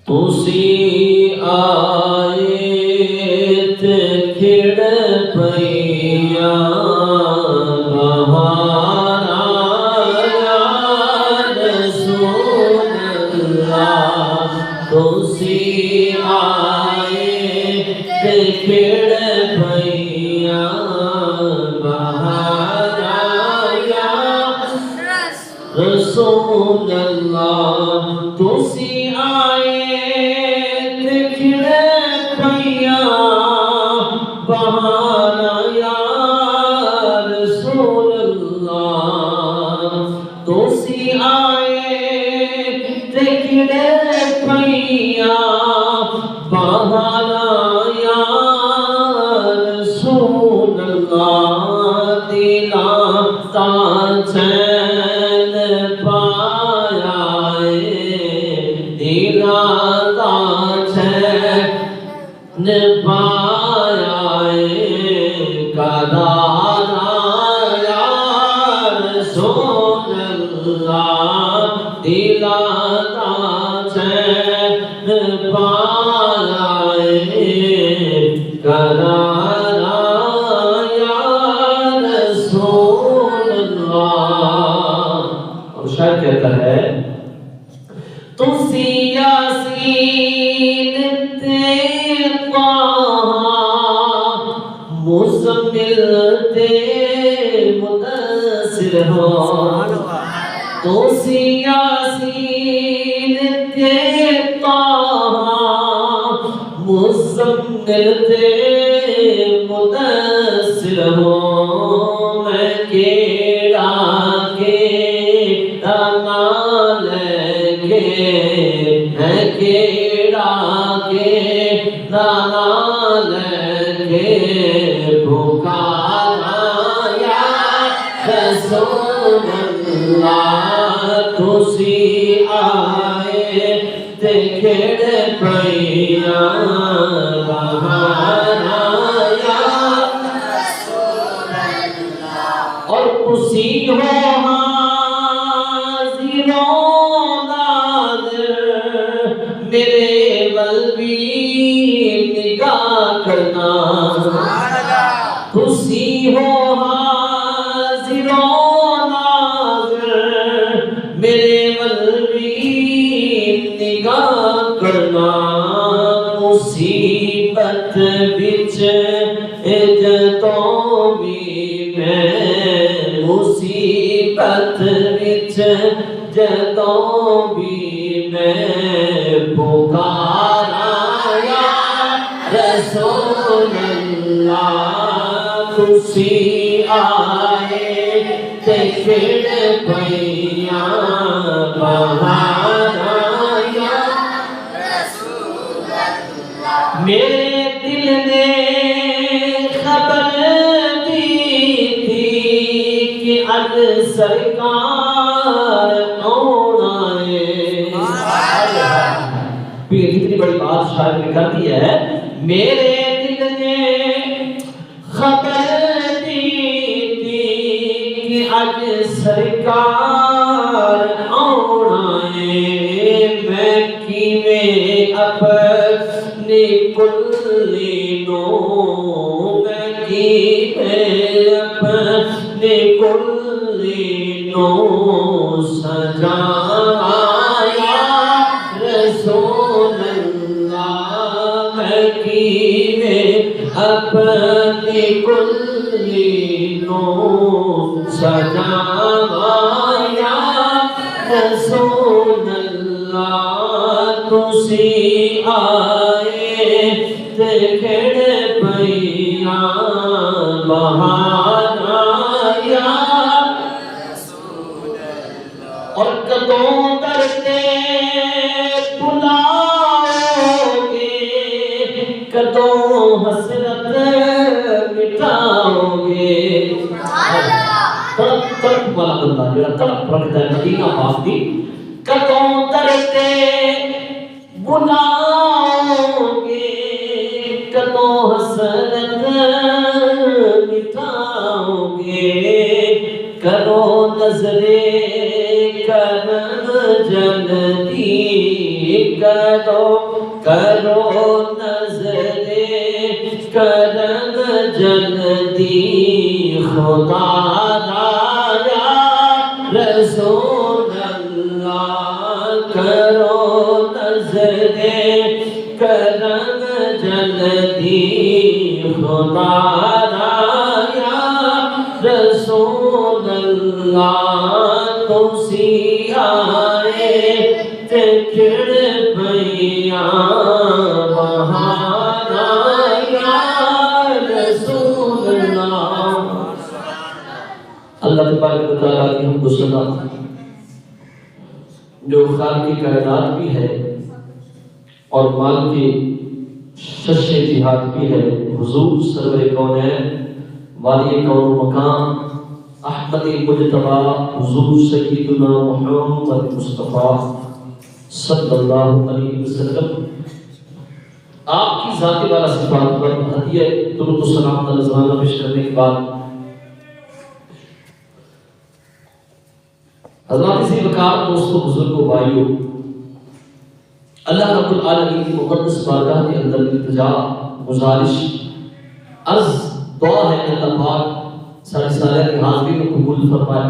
تسی آئے تے کھڑ پئیا بہار آیا رسول اللہ تسی آئے تے کھڑ پئیا بہار آیا رسول اللہ تسی آئے بہار آیا رسول اللہ تسی آئے تے کھڑے پئیا بہار آیا رسول اللہ دلاں تا چین پایا دلاں تا چین پایا قرار آیا رسول اللہ دلاں تا چین پایا قرار آیا رسول اللہ۔ اور شاید کہتا ہے تسی یاسین تے مزمل تے مدثر ہو تسی یاسین تے طٰہٰ مزمل تے مدثر ہو میں کیڑا کیڑا نام لے کے میں کیڑا کیڑا نام لے کے پکارا یا رسول اللہ تسی آئے تے کھڑ پئیا بہار آیا رسول اللہ اور تسی ہو حاضر و ناظر میرے ول بھی نگاہ کرنا تسی ہو حاضر و ناظر میرے ول بھی نگاہ کرنا مصیبت بچ جدوں بھی میں مصیبت بچ جدوں بھی میں پکارا یا رسول اللہ تسی آئے تے کھڑ پئیا بہار آیا رسول اللہ میرے دل نے خبر دی تھی کہ اب سرکار آنا ہے کتنی بڑی بات شاعر نے کر دی ہے میرے دل نے خبر دی تھی کہ آج سرکار آنا ہے میں کیویں اپنے کلی نو میں کیویں اپنے کلی نو سجایا رسول اللہ میں کیویں اپنی کلی نو سجایا رسول اللہ تسی آئے تے کھڑ پئیا بہار آیا رسول اللہ اور کدوں درتے کدوں حسرت مٹاؤ گے تڑپ تڑپ والا بندہ جڑا تڑپ رکھتا ہے مدینہ پاک دی کدوں درتے بلاؤ گے کدوں حسرت مٹاؤ گے کرو نظرے کرم جلدی گدو کرو نظر کرم جلدی خدا دایا رسول اللہ کرو نظر کرم جلدی خدا دایا رسول اللہ تسی آئے تکڑ پیا بہارا یا رسول اللہ۔ اللہ تبارک و تعالیٰ کی ہم کو صدا جو خالق کائنات بھی ہے اور مال کی شش جہاد بھی ہے، حضور سرور کونین والی کون و مکان احمد مجتبی حضور سیدنا محمد مصطفیٰ صلی اللہ علیہ وسلم آپ کی ذاتی والا صفات پر ہدیہ درود و سلام کا نذرانہ پیش کرنے کے بعد حضرات اسی وقار دوستوں بزرگوں بھائیوں، اللہ رب العالمین کی مقدس بارگاہ کے اندر التجا گزارش عرض دعا ہے کہ اللہ پاک سارے سالہ کی حاضری کو قبول فرمائے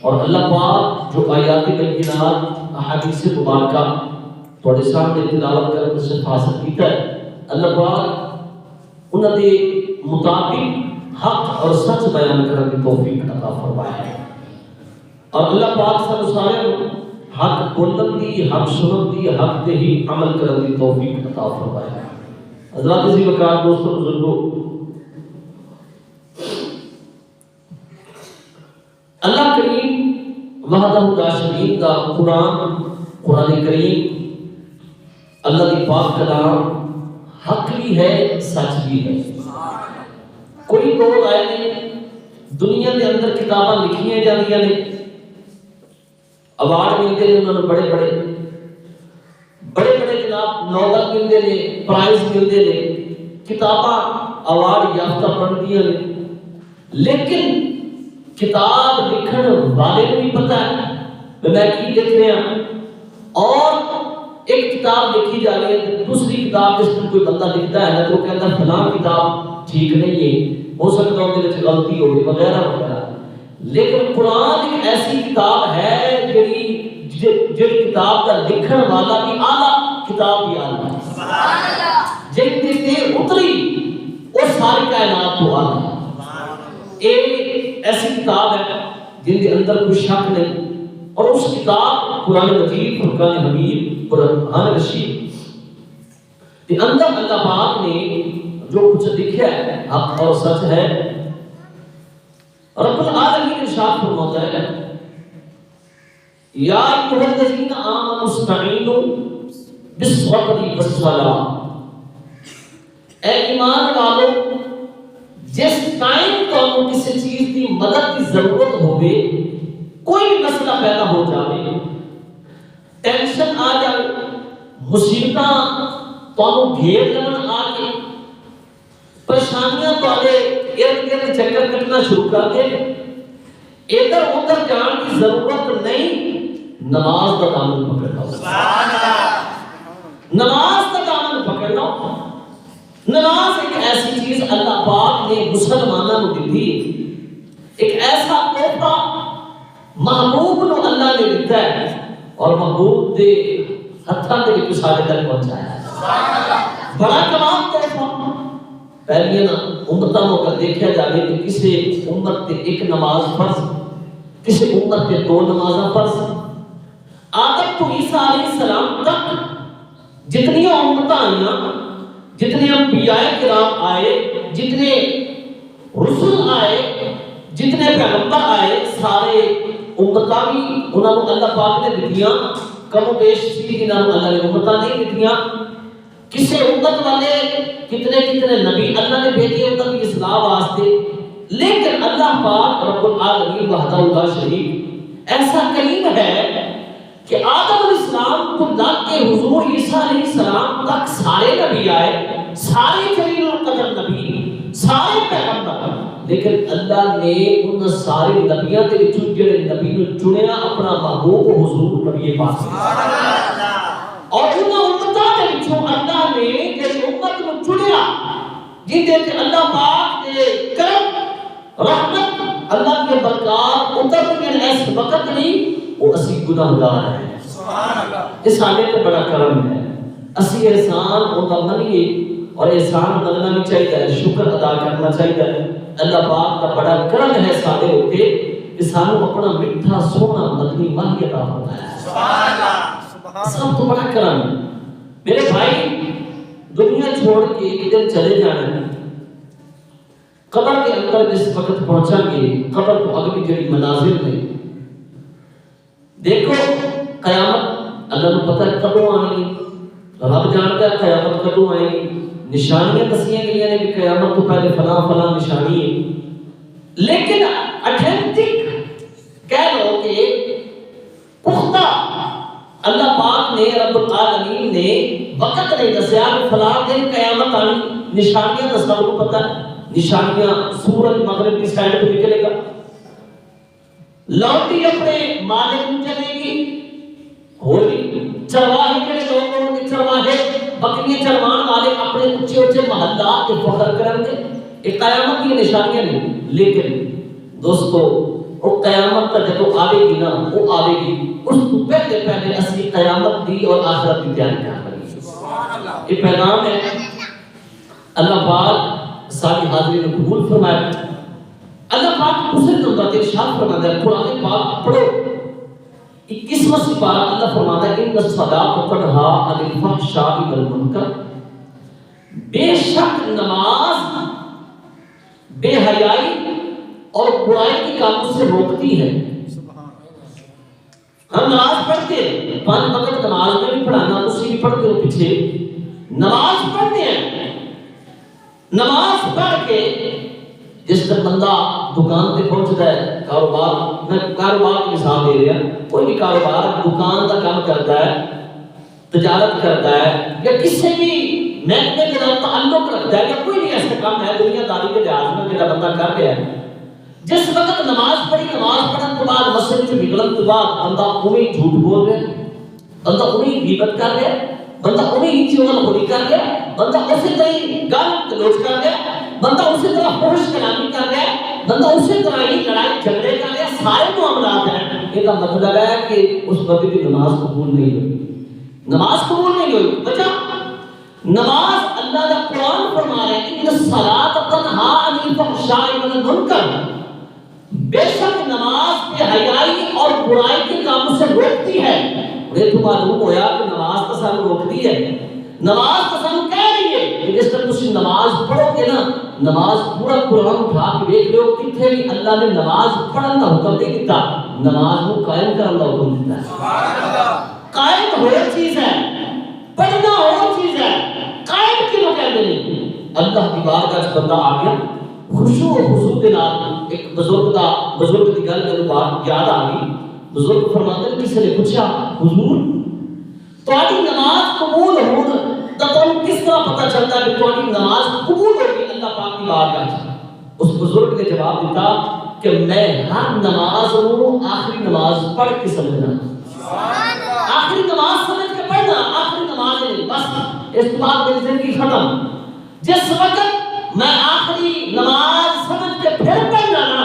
اور اللہ پاک جو آیات بینات احادیث مبارکہ تھوڑے سامنے تلاوت کر سے حاصل کیتا ہے، اللہ پاک انہاں دے مطابق حق اور سچ بیان کرنے کی توفیق عطا فرمائے اور اللہ پاک سب سارے حق بولن دی حق سنن دی حق دے ہی عمل کرنے کی توفیق عطا فرمائے۔ حضرات اسی وقار دوستوں بزرگوں، اللہ کریم وحدہ لا شریک کا قرآن کریم اللہ کی پاک کلام حق بھی ہے سچ بھی ہے۔ کوئی دور آئے نے دنیا کے اندر کتاباں لکھیاں جاندیاں نے، اوارڈ ملتے ہیں انہوں نے بڑے بڑے جناب نوبل ملتے ہیں، پرائز ملتے ہیں، کتاباں اوارڈ یافتہ بن دیا نے، لیکن کتاب لکھن والے کو بھی پتہ ہے میں کی لکھ رہا ہوں، اور ایک کتاب لکھی جا رہی ہے دوسری کتاب جس میں کوئی بندہ لکھتا ہے نا تو وہ کہتا ہے فلاں کتاب ٹھیک نہیں ہے، ہو سکتا ہے ان کے غلطی ہوگی وغیرہ وغیرہ، لیکن قرآن ایک ایسی کتاب ہے جس کتاب کا لکھن والا بھی اعلیٰ کتاب بھی اعلیٰ ہے، جن تے اتری وہ ساری کائنات تو اعلیٰ ہے۔ ایک ایسی کتاب ہے جن کے اندر کوئی شک نہیں، اور اس کتاب قرآن مجید فرقان حمید قرآن رشید کے اندر اللہ پاک نے جو کچھ لکھا ہے حق اور سچ ہے۔ رب العالمین ارشاد فرماتا ہے یا ایھا الذین آمنوا استعینوا بالصبر والصلاۃ، اے ایمان والو جس ٹائم تمہیں کسی چیز کی مدد کی ضرورت ہوگی، کوئی مسئلہ پیدا ہو جائے، ٹینشن آ جائے، مصیبتاں تمہیں گھیر لگن آ کے پریشانیاں تمہارے ارد گرد چکر کٹنا شروع کر دے، ادھر ادھر جان کی ضرورت نہیں، نماز کا دامن پکڑ لو، نماز کا دامن پکڑ لو۔ نماز ایک ایسی چیز اللہ پاک نے مسلمانوں کو دی، ایک ایسا تحفہ محبوب نو اللہ نے دیتا ہے اور محبوب دے ہتھاں دے وچ سارے تک پہنچایا ہے۔ بڑا کمال تحفہ۔ پہلے نا امتاں کو اگر دیکھا جائے کہ کسی امت تے ایک نماز فرض، کسی امت تے دو نمازاں فرض، آدم تو عیسیٰ علیہ السلام تک جتنی امتاں آئیاں، جتنے انبیاء کرام آئے، جتنے رسول آئے، جتنے پیغمبر آئے، سارے امتاں بھی انہوں نے اللہ پاک نے دتیاں، کم و بیش سی جنہوں نے اللہ نے امتاں نہیں دتیاں۔ کسے امت والے کتنے نبی اللہ نے بھیجے امت کی اصلاح واسطے، لیکن اللہ پاک رب العالمین وحدہ لا شریک ایسا کریم ہے کہ آدم علیہ السلام کو لگ کے حضور عیسیٰ علیہ السلام تک سارے نبی آئے، سارے جلیل القدر نبی، سارے پیغمبر، لیکن اللہ نے ان سارے نبیوں کے وچوں جڑے نبی نو چنیا اپنا محبوب حضور نبی پاک، اور کہ اللہ پاک نے کرم رحمت اللہ کے برکات اتر کے اس وقت نہیں وہ اسی گناہگار ہیں سبحان اللہ اس حالے کا بڑا کرم ہے اسی احسان ہوتا منیے اور احسان مننا بھی چاہیے شکر ادا کرنا چاہیے اللہ پاک کا بڑا کرم ہے سارے ہوتے کہ سانو اپنا میٹھا سونا مدنی ماہی عطا ہوتا ہے سبحان اللہ سب تو بڑا کرم ہے میرے بھائی دنیا چھوڑ کے ایک دن چلے جانا ہے قبر کے اندر جس وقت پہنچا گے قبر تو اگلی جڑی مناظر میں دیکھو قیامت اللہ کو پتہ ہے کب آنے گی رب جانتا ہے قیامت کب آئے گی نشانیاں دسیاں گئی ہیں کہ قیامت تو پہلے فلاں فلاں نشانی ہے لیکن اتھینٹک کہہ لو کہ پختہ اللہ پاک نے رب العالمین نے وقت نہیں دسیا کہ فلاں دن قیامت آنی نشانیاں دسنا کو پتہ ہے نشانیاں سورج مغرب کی سائڈ پہ نکلے گا لوٹی اپنے مالک میں چلے گی ہولی چرواہے کے لوگوں کے چرواہے بکریاں چروان والے اپنے اونچے اونچے محلات کے فخر کریں گے ایک قیامت کی نشانیاں نہیں لیکن دوستو وہ قیامت کا جب آئے گی نا وہ آئے گی اس کو پہلے پہلے اصلی قیامت دی اور آخرت کی تیاری کرنا ہے یہ پیغام ہے اللہ پاک ساری حاضرین کو قبول فرمائے اللہ پاک دوسرے نمبر کے ارشاد فرماتا ہے قرآن پاک پڑھو 21واں سپارہ اللہ فرماتا ہے ان الصلاۃ تنہی عن الفحشاء والمنکر بے شک نماز بے حیائی اور برائی کے کاموں سے روکتی ہے ہم نماز پڑھتے ہیں 5 وقت نماز میں بھی پڑھانا اسی بھی پڑھتے ہو پیچھے نماز پڑھتے ہیں نماز پڑھ کے جس طرح بندہ دکان پہ پہنچتا ہے کاروبار میں کاروبار کی مثال دے رہا کوئی بھی کاروبار دکان کا کام کرتا ہے تجارت کرتا ہے یا کسی بھی محکمے کے ساتھ تعلق رکھتا ہے یا کوئی بھی ایسا کام ہے دنیا داری کے لحاظ میں میرا بندہ کر رہا ہے جس وقت نماز پڑھی نماز پڑھنے کے بعد مسجد سے نکلنے کے بعد بندہ انہیں جھوٹ بول رہا ہے بندہ انہیں غیبت کر رہا ہے بندہ انہیں چغل خوری کر رہا ہے بندہ اسی طرح گال گلوچ کر رہا ہے بندہ اسی طرح فحش کلامی کر رہا ہے بندہ اسی طرح ہی لڑائی جھگڑے کر رہا ہے سارے معاملات ہیں یہ کا مطلب ہے کہ اس بندے کی نماز قبول نہیں ہوئی نماز قبول نہیں ہوئی وجہ نماز اللہ کا قرآن فرما رہا ہے ان الصلاۃ تنہی عن الفحشاء والمنکر بے شک نماز بے حیائی اور برائی کے کاموں سے روکتی ہے یہ تو معلوم ہویا کہ نماز تو سب روکتی ہے نماز تو سب کہہ رہی ہے کہ جس طرح تسی نماز پڑھو گے نا نماز پورا قرآن اٹھا کے دیکھ لو کتنے بھی اللہ نے نماز پڑھنے کا حکم نہیں دیتا نماز کو قائم کرنے کا حکم دیتا ہے سبحان اللہ قائم ہو چیز ہے پڑھنا ہو چیز ہے قائم کیوں کہتے ہیں اللہ کی بارگاہ سے بندہ آ گیا خشوع و خضوع کے نال ایک بزرگ کی گل میرے بات یاد آ گئی بزرگ فرماتے ہیں کسی نے پوچھا حضور تمہاری نماز قبول ہو تو تم کس طرح پتہ چلتا ہے کہ تمہاری نماز قبول ہوگی اللہ پاک کی بارگاہ سے اس بزرگ نے جواب دیتا کہ میں ہر نماز کو آخری نماز پڑھ کے سمجھنا آخری نماز سمجھ کے پڑھنا آخری نماز نہیں بس اس کے بعد میری زندگی ختم جس وقت میں آخری نماز سمجھ کے پھر پڑھنا نا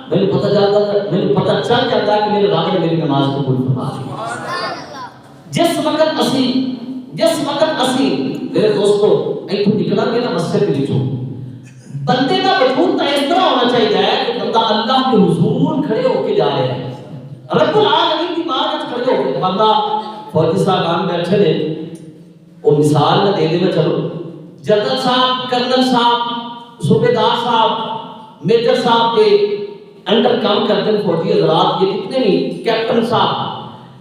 میرے پتہ چل جاتا ہے کہ میرے رب نے میری نماز قبول فرما لی جس وقت اسی میرے دوستو ایتھوں نکلا گیا نا مسجد کے وچوں بندے کا وجود اس طرح ہونا چاہیے کہ بندہ اللہ کے حضور کھڑے ہو کے جا رہا ہے رب العالمین کی بارگاہ کھڑے ہو کے بندہ فوجی صاحب آن بیٹھے نے وہ مثال میں دے دے میں چلو جنرل صاحب کرنل صاحب صوبیدار صاحب میجر صاحب کے انڈر کام کرتے ہیں فوجی حضرات یہ کتنے نہیں کیپٹن صاحب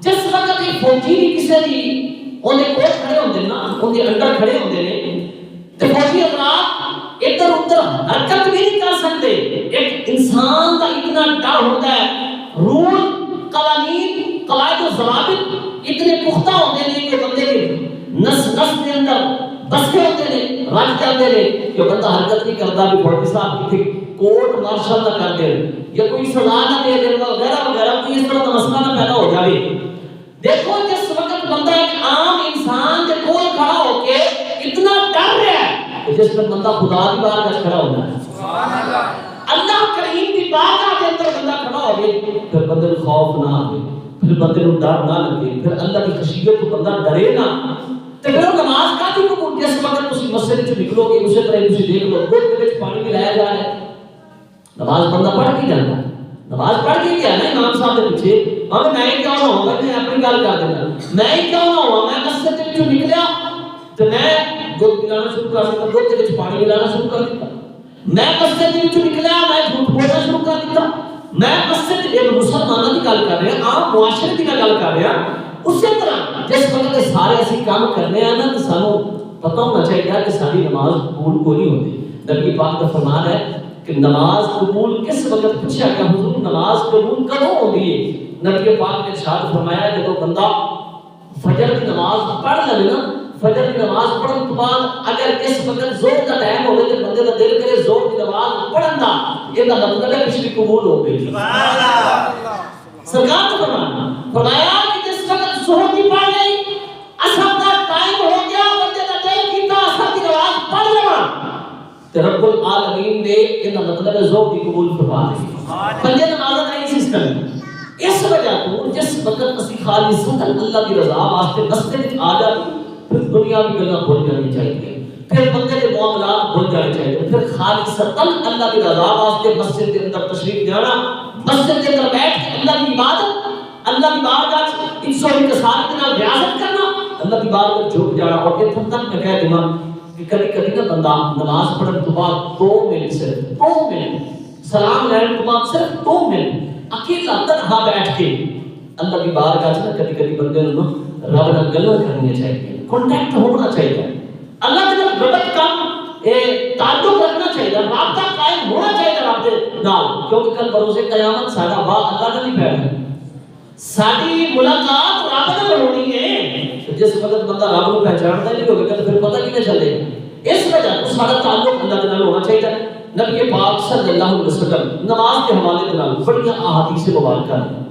جس وقت ایک فوجی بھی کسی دی انہیں کوٹ کھڑے ہوندے نا انہیں انڈر کھڑے ہوندے نے تو فوجی حضرات ادھر ادھر حرکت بھی نہیں کر سکتے ایک انسان کا اتنا ڈر ہوتا ہے رول قوانین قواعد و ضوابط اتنے پختہ ہوتے ہیں کہ بندے کے نس کے اندر بس کے ہوتے ہیں رج جاتے ہیں کہ بندہ حرکت نہیں کرتا بھی فوجی صاحب کی کوٹ مارشل نہ کر دے یا کوئی سزا نہ دے دے وغیرہ وغیرہ کوئی اس طرح کا مسئلہ نہ پیدا ہو جائے دیکھو جس وقت بندہ ایک عام انسان کے کول کھڑا ہو کے اتنا ڈر رہا ہے جس جس میں بندہ خدا کی بارگاہ وچ کھڑا ہوتا ہے، سبحان اللہ، اللہ کریم کی بارگاہ کے اندر بندہ کھڑا ہوئے، پھر بندے کو خوف نہ آئے، پھر بندے کو ڈر نہ لگے، پھر اللہ کی خشیت تو بندہ ڈرے نہ، تو پھر نماز کا بھی قبول جس وقت تسی مسجد وچ نکلو گے اسی طرح تسی دیکھ لو گھٹ وچ پانی ملایا جا رہا ہے، نماز بندہ پڑھ کے جاتا ہے، نماز پڑھ کے گیا نا امام صاحب کے پیچھے، ہمیں میں کیوں نہ ہوں، میں اپنی گل کر دینا، میں کیوں نہ ہوں، میں مسجد وچ نکلیا تو میں گھٹ ملانا شروع کر دیتا، گھٹ وچ پانی ملانا شروع کر دیتا، میں مسجد وچ نکلیا میں جھوٹ بولنا شروع کر دیتا، میں مسجد ایک مسلمانوں کی گل کر رہا ہاں، عام معاشرے کی گل کر رہا ہاں، اسی طرح جس وقت سارے اسی کام کرنے ہیں نا تو سانو پتہ ہونا چاہیے کہ ساری نماز قبول کو نہیں ہوتی۔ نبی پاک کا فرمان ہے کہ نماز قبول کس وقت پوچھا کہ حضور نماز قبول کب ہوتی ہے؟ نبی پاک نے ارشاد فرمایا کہ جب بندہ فجر کی نماز پڑھ لے نا، فجر کی نماز پڑھن تو بعد اگر اس وقت زور کا ٹائم ہوگا تو بندے کا دل کرے زور کی نماز پڑھن دا، یہ کا مطلب ہے پچھلی قبول ہو گئی۔ سبحان اللہ، سرکار نے فرمایا کہ جس وقت ظہر کی پڑھ گئی عصر کا ٹائم ہو گیا، بندے کا دل کیتا عصر کی نماز پڑھ لوا، تو رب العالمین نے یہ کا مطلب ہے ظہر کی قبول فرما دی۔ پنجے نماز کا یہ سسٹم، اس وجہ تو جس وقت اسی خالص اللہ کی رضا واسطے مسجد میں آ جاتی پھر دنیا کی گلاں بھول جانی چاہیے، پھر بندے کے معاملات بھول جانے چاہیے، پھر خالصتاً اللہ کی رضا واسطے مسجد کے اندر تشریف جانا، مسجد کے اندر بیٹھ کے اللہ کی عبادت، اللہ کی بارگاہ عزت و انکسار کے نال ریاضت کرنا، اللہ کی بارگاہ جھک جانا۔ اور یہ تک میں کہہ دوں کہ کبھی کبھی نا بندہ نماز پڑھنے کے بعد 2 منٹ صرف 2 منٹ سلام لینے کے بعد صرف 2 منٹ اکیلا تنہا بیٹھ کے اللہ کی بارگاہ سے کبھی کبھی بندے کو رب نال گلاں کرنی چاہیے، کانٹیکٹ ہونا چاہیے، اللہ کے نال ربط کا تعلق رکھنا چاہیے، رابطہ قائم ہونا چاہیے رب دے نال، کیونکہ کل بروز قیامت ساڈا واہ اللہ نال نہیں بیٹھنا، ساری ملاقات رب نال ہونی ہے۔ جس وقت بندہ رب کو پہچانتا نہیں ہوگا تو پھر پتہ کیویں چلے گا؟ اس وجہ سے سارا تعلق اللہ کے نال ہونا چاہیے۔ نبی پاک صلی اللہ علیہ وسلم نماز کے حوالے کے نال بڑی احادیث مبارکہ ہیں،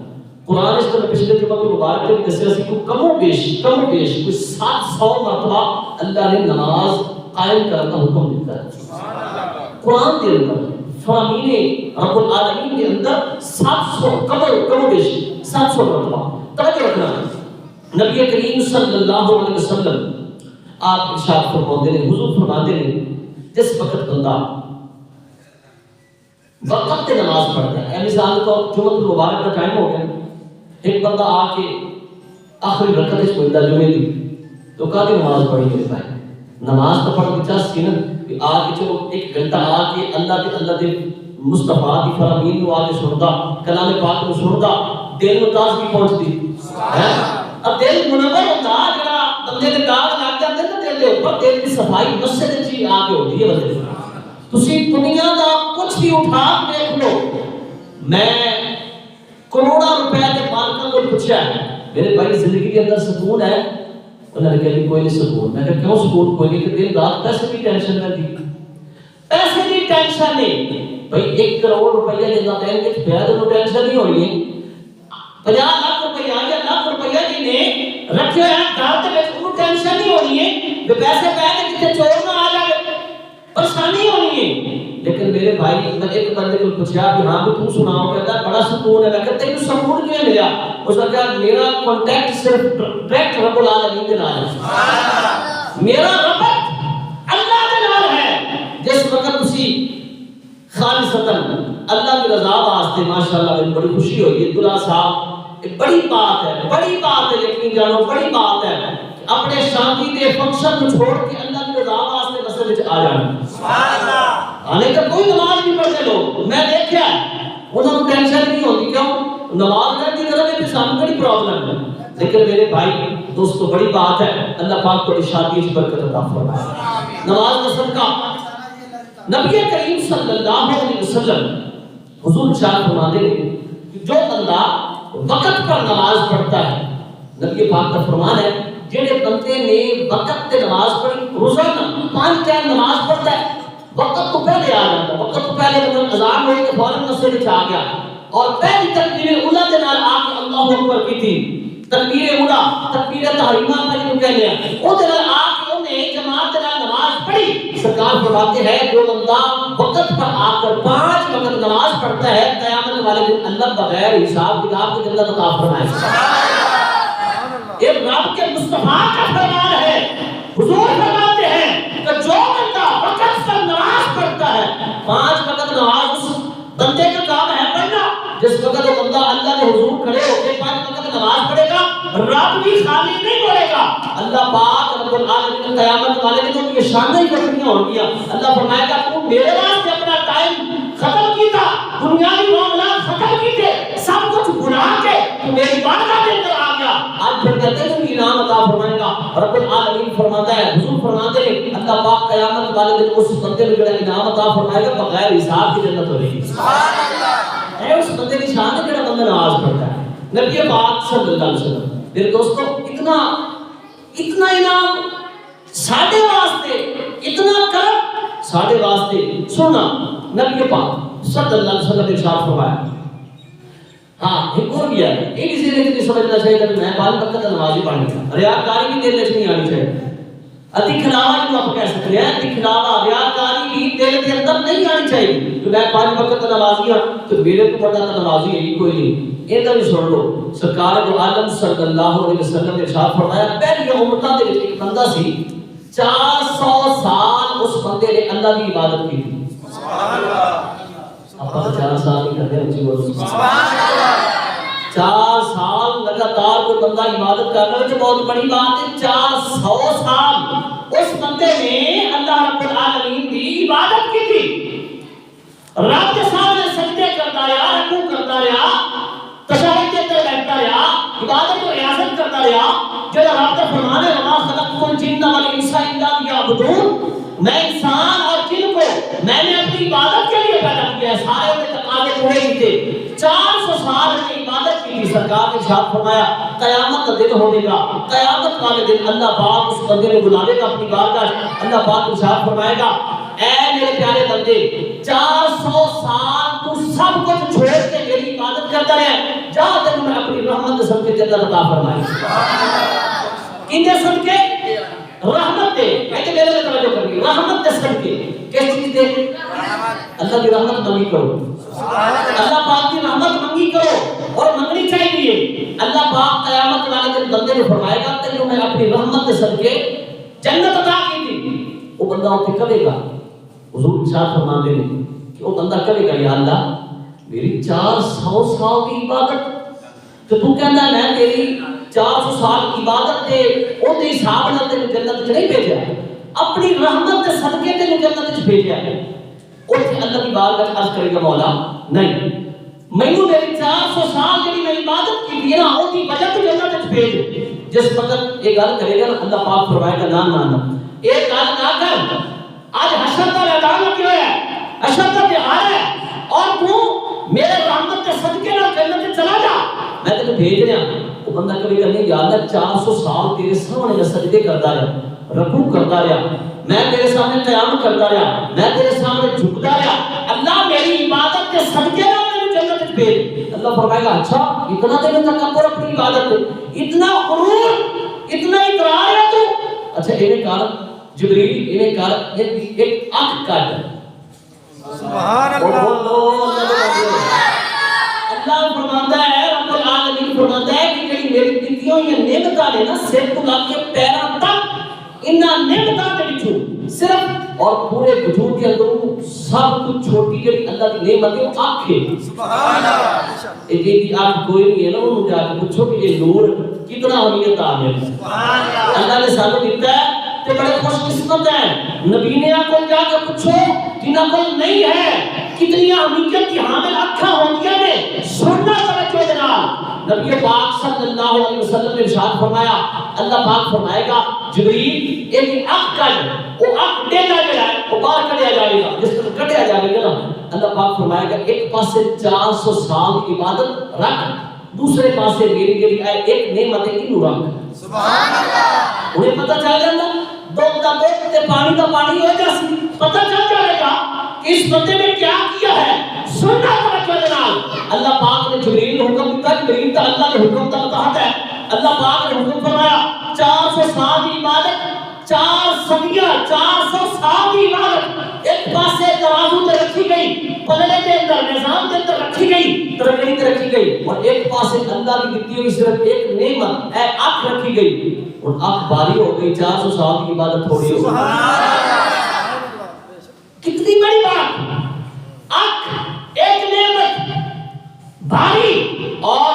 قرآن اس طرح پچھلے جمعہ کے مبارک میں دسیا سی کہ کم و بیش کوئی 700 مرتبہ اللہ نے نماز قائم کرنے کا حکم دیتا ہے قرآن کے اندر، فرامین رب العالمین کے اندر 700 کم و بیش 700 مرتبہ۔ توجہ رکھنا، نبی کریم صلی اللہ علیہ وسلم آپ ارشاد فرماتے ہیں، حضور فرماتے ہیں جس وقت بندہ وقت پہ نماز پڑھتا ہے، مثال کو جمعہ مبارک کا ٹائم ہو گیا، ایک بندہ آ کے آخری رکعت اس کو جمعے دی تو کہا کہ نماز پڑھی میرے بھائی، نماز تو پڑھ کے چاہیے نا کہ آ کے چلو 1 گھنٹہ آ کے اللہ کے مصطفیٰ کی فرامین کو آ کے سنتا، کلام پاک کو سنتا، دل میں تازگی پہنچتی ہے۔ اب دل منور ہوتا جڑا بندے دے داغ لگ جاتے نا دل دے اوپر، دل کی صفائی مسجد جی آ کے ہوتی ہے بندے۔ تسی دنیا دا کچھ بھی اٹھا دیکھ لو، میں کروڑا روپے کے مالکوں کو پوچھا میرے بھائی زندگی کے اندر سکون ہے؟ انہوں نے کہا کوئی نہیں سکون۔ میں کہا کیوں سکون کوئی نہیں؟ کہ دن رات پیسے کی ٹینشن رہتی، پیسے کی ٹینشن نہیں بھائی، 1 کروڑ روپیہ جنہ بینک وچ پیا تو ٹینشن نہیں ہونی ہے، 50 لاکھ روپیہ یا لاکھ روپیہ جی نے رکھے ہوئے ہیں گھر دے وچ انہوں ٹینشن نہیں ہونی ہے کہ پیسے پے تے کتے چور نہ آ جائے، پریشانی ہونی ہے۔ لیکن میرے بھائی میں ایک بندے کو پوچھا کہ ہاں تو سناؤ، کہتا بڑا سکون ہے۔ میں کہتا تینوں سکون کیوں ملا؟ اس نے کہا میرا کانٹیکٹ صرف ڈائریکٹ رب العالمین کے نال ہے، میرا ربط اللہ کے نال ہے۔ جس وقت اسی خالصتاً اللہ کی رضا واسطے ماشاءاللہ میں بڑی خوشی ہوئی ہے، دلہا صاحب ایک بڑی بات ہے یقین جانو، بڑی بات ہے اپنے شادی کے فنکشن کو چھوڑ کے اللہ کی رضا واسطے مسجد وچ آ جانا، سبحان اللہ۔ حالے کہ کوئی نماز نہیں پڑھتے لوگ، میں دیکھا انہوں نے ٹینشن نہیں ہوتی، کیوں؟ نماز نہیں دی کرو کہ سامنے بڑی پرابلم ہے۔ لیکن میرے بھائی دوستو بڑی بات ہے، اللہ پاک کو شادی کی برکت عطا فرمائے۔ نماز کا صدقہ نبی کریم صلی اللہ علیہ وسلم حضور ارشاد فرماتے ہیں کہ جو بندہ وقت پر نماز پڑھتا ہے، نبی پاک کا فرمان ہے جڑے بندے نے وقت پہ نماز پڑھی، روزانہ 5 ٹائم نماز پڑھتا ہے، وقت تو پہلے آ جاتا ہے، وقت تو پہلے جب اذان ہوئی تو فوراً مسجد میں آ گیا اور پہلی تکبیر اولا کے نال آ کے اللہ اکبر کی تھی، تکبیر اولا تکبیر تحریمہ پر جو کہہ لیا او دے نال آ کے اونے جماعت کے نال نماز پڑھی، سرکار فرماتے ہیں جو بندہ وقت پر آ کر 5 وقت نماز پڑھتا ہے قیامت والے دن اللہ بغیر حساب کتاب کے جنت عطا فرمائے گا۔ یہ رب کے مصطفیٰ کا فرمان ہے۔ حضور فرماتے ہیں کہ جو بندہ وقت پر نماز پڑھتا ہے، 5 وقت نماز اس بندے کا کام ہے پڑھنا، جس وقت وہ بندہ اللہ کے حضور کھڑے ہو کے 5 وقت نماز پڑھے گا، رب بھی خالی نہیں بولے گا۔ اللہ پاک رب العالمین قیامت والے دن یہ شان ہی کرنی ہوگی۔ اللہ فرمائے گا تو میرے واسطے اپنا ٹائم ختم کیتا، دنیاوی معاملات ختم کیتے، سب کچھ بھلا کے تو میری بارگاہ کے اندر آ گیا۔ آج پھر کہتے ہیں کہ انعام عطا فرمائے گا۔ رب العالمین فرماتا ہے، حضور فرماتے ہیں اللہ پاک قیامت والے دن اس بندے کو جو انعام عطا فرمائے گا بغیر حساب کی جنت ہوگی۔ سبحان اللہ ہے اس بندے کی شان ہے جو بندہ نماز پڑھتا ہے۔ نبی پاک صلی اللہ علیہ وسلم میرے دوستو اتنا انعام ساڈے واسطے، اتنا کرم ساڈے واسطے۔ سننا نبی پاک صلی اللہ علیہ وسلم نے ارشاد فرمایا، ہاں ایک اور بھی ہے، ایک اسی لیے نہیں سمجھنا چاہیے کہ میں 5 وقت نماز ہی پڑھنی ہے، ریاکاری بھی دل میں نہیں آنی چاہیے۔ دکھلاوا جو آپ کہہ سکتے ہیں، دکھلاوا ریاکاری بھی دل کے اندر نہیں آنی چاہیے کہ میں 5 وقت نمازی ہوں تو میرے کو بڑا نمازی ہے کوئی نہیں۔ یہ بھی سن لو، سرکار دو عالم صلی اللہ علیہ وسلم نے ارشاد فرمایا پہلی امتوں دے وچ ایک بندہ سی 400 سال اس بندے نے اللہ کی عبادت کی تھی۔ سبحان اللہ۔ آپ 4 سال نہیں کرتے اچھی بولو سبحان اللہ۔ 4 سال لگاتار کوئی بندہ عبادت کر رہا ہے جو بہت بڑی بات ہے۔ 400 سال اس بندے نے اللہ رب العالمین کی عبادت کی تھی، رب کے سامنے سجدے کرتا رہا، رکوع کرتا رہا، تشہد کے اندر بیٹھتا رہا، عبادت و ریاضت کرتا رہا۔ جو رب کا فرمان ہے وما خلقت الجن والانس الا ليعبدون، میں انسان اور جن کو میں نے اپنی عبادت کے لیے پیدا کیا ہے، سارے میں تقاضے پورے ہی تھے۔ 400 سال کی عبادت کی تھی۔ سرکار نے ارشاد فرمایا قیامت کا دن ہونے گا، قیامت والے دن اللہ پاک اس بندے کو بلاوے گا اپنی بارگاہ۔ اللہ پاک ارشاد فرمائے گا اے میرے پیارے بندے 400 سال تو سب کچھ چھوڑ کے میری عبادت کرتا رہے، جا تک میں اپنی رحمت سے کے جنت عطا فرمائے۔ کنے صدقے؟ رحمت دے، کہتے میرے لئے توجہ کرنی، رحمت دے صدقے۔ کس چیز دے؟ اللہ کی رحمت منگی کرو، اللہ پاک کی رحمت منگی کرو اور منگنی چاہیے۔ اللہ پاک قیامت والے دن بندے کو فرمائے گا تیرے میں اپنی رحمت دے صدقے جنت عطا کی تھی۔ وہ بندہ اسے کہے گا، حضور ارشاد فرماتے ہیں کہ وہ بندہ کہے گا یا اللہ میری 400 سال کی عبادت تو تو کہنا میں تیری 400 سال کی عبادت تے او تے حساب نال تے جنت وچ نہیں بھیجا، اپنی رحمت دے صدقے تے جنت وچ بھیجا ہے۔ او تے اللہ کی بارگاہ عرض کرے گا مولا نہیں، مینوں میری 400 سال جڑی میں عبادت کی ہے نا او دی وجہ تے جنت وچ بھیج۔ جس وقت یہ گل کرے گا نا اللہ پاک فرمائے گا نہ نہ نہ یہ گل نہ کر، آج حشر کا میدان لگا ہے، حشر کا تہوار ہے اور تو میرے رحمت کے صدقے نال جنت میں چلا جا، میں تجھے بھیج رہا ہوں۔ وہ بندہ کبھی نہیں یا اللہ 400 سال تیرے سامنے میں سجدے کرتا رہا، رکوع کرتا رہا، میں تیرے سامنے قیام کرتا رہا، میں تیرے سامنے جھکتا رہا، اللہ میری عبادت کے صدقے نال مجھے جنت میں بھیج۔ اللہ فرمائے گا اچھا اتنا تیرے تکبر اپنی عبادت اتنا غرور اتنا اقرار ہے تو اچھا انہیں کار جبریل انہیں کار ایک آنکھ کاٹ سبحان اللہ۔ اللہ فرماتا ہے رب العالمین فرماتا ہے کہ جڑی میری دتیاں ہوئی نعمتاں نے نا سر تو لگ کے پیراں تک انہاں نعمتاں دے وچوں صرف اور پورے وجود کے اندر سب کچھ چھوٹی جڑی اللہ کی نعمت ہے وہ آنکھ ہے۔ سبحان اللہ۔ یہ جی آنکھ کوئی نہیں ہے نا انہوں جا کے پوچھو کہ یہ نور کتنا اہمیت آ گیا۔ سبحان اللہ۔ اللہ نے سانو دیتا ہے تے بڑے خوش قسمت ہیں، نبیوں کو جا کے پوچھو جنہاں کو نہیں ہے کتنی اہمیت کی حامل اکھاں ہوندیاں نے، سننا توجہ دے نال۔ نبی پاک صلی اللہ علیہ وسلم نے ارشاد فرمایا اللہ پاک فرمائے گا جبریل ایک آنکھ کڈ، وہ آنکھ ڈیلا جڑا ہے وہ باہر کڈیا جائے گا، جس طرح کڈیا جائے گا نا اللہ پاک فرمائے گا ایک پاسے 400 سال کی عبادت رکھ، دوسرے پاسے میری جڑی ہے ایک نعمت ہے انہوں رکھ۔ سبحان اللہ۔ انہیں پتہ چل جاتا دودھ کا دودھ تے پانی کا پانی ہو جاسی، پتہ چل جائے گا کہ اس بندے نے کیا کیا ہے۔ سننا توجہ دے نال۔ اللہ پاک نے جبریل کو حکم دیا، جبریل کا اللہ کے حکم کا مطابق ہے۔ اللہ پاک نے حکم فرمایا 400 سال کی عبادت 4 صدیاں 400 سال کی عبادت ایک پاسے ترازو تے رکھی گئی، پلڑے کے اندر نظام کے اندر رکھی گئی، ترقی تے رکھی گئی، اور ایک پاسے اللہ کی دیتی ہوئی صرف ایک نعمت اے آنکھ رکھی گئی، اور آنکھ باری ہو گئی، 400 سال کی عبادت تھوڑی ہو گئی۔ کتنی بڑی بات، آنکھ ایک نعمت باری، اور